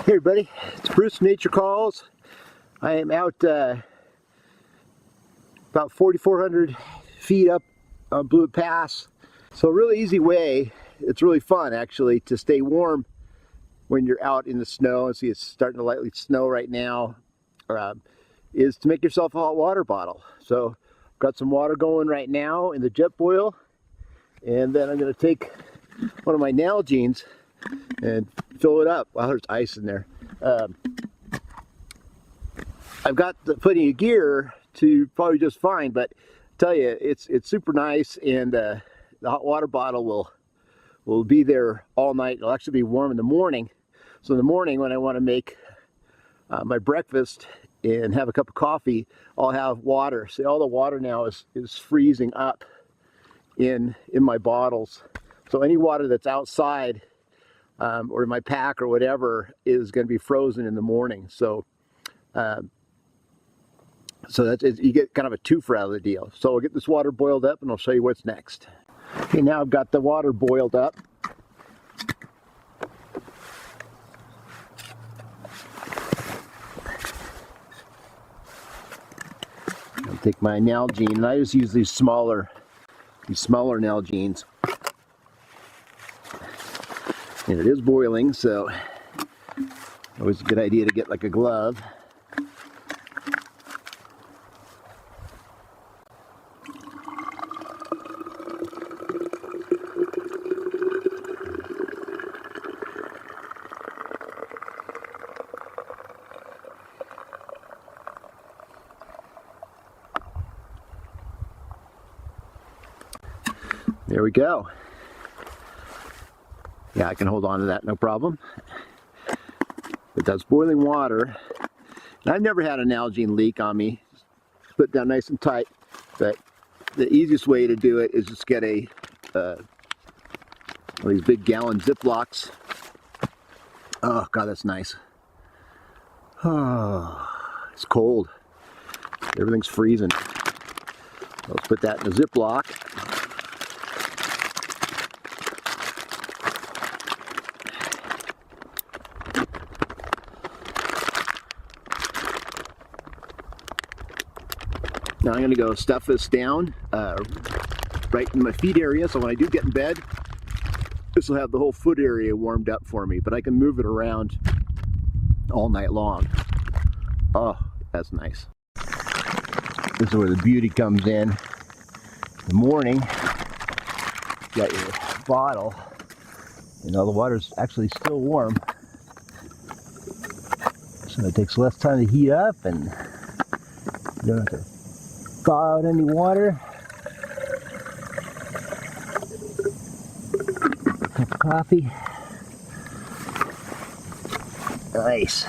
Hey everybody, it's Bruce from Nature Calls. I am out about 4,400 feet up on Blue Pass. So a really easy way, it's really fun actually, to stay warm when you're out in the snow. And see, it's starting to lightly snow right now, is to make yourself a hot water bottle. So I've got some water going right now in the jet boil, and then I'm going to take one of my Nalgenes and fill it up. Wow, there's ice in there. I've got plenty of gear to probably just fine, but I tell you, it's super nice, and the hot water bottle will be there all night. It'll actually be warm in the morning. So in the morning, when I want to make my breakfast and have a cup of coffee, I'll have water. See, all the water now is freezing up in my bottles. So any water that's outside or in my pack or whatever is going to be frozen in the morning. So that's it. You get kind of a twofer out of the deal. So I'll get this water boiled up and I'll show you what's next. Okay, now I've got the water boiled up. I'll take my Nalgene, and I just use these smaller Nalgenes. And it is boiling, so always a good idea to get like a glove. There we go. Yeah, I can hold on to that, no problem. But that's boiling water. And I've never had an Nalgene leak on me. Put it down nice and tight. But the easiest way to do it is just get one of these big gallon Ziplocs. Oh, God, that's nice. Oh, it's cold. Everything's freezing. Let's put that in a Ziploc. Now I'm going to go stuff this down right in my feet area, so when I do get in bed, this will have the whole foot area warmed up for me, but I can move it around all night long. Oh, that's nice. This is where the beauty comes in. In the morning, you got your bottle, and all the water's actually still warm, so it takes less time to heat up, and you don't have to thaw out any water. Cup of coffee. Nice.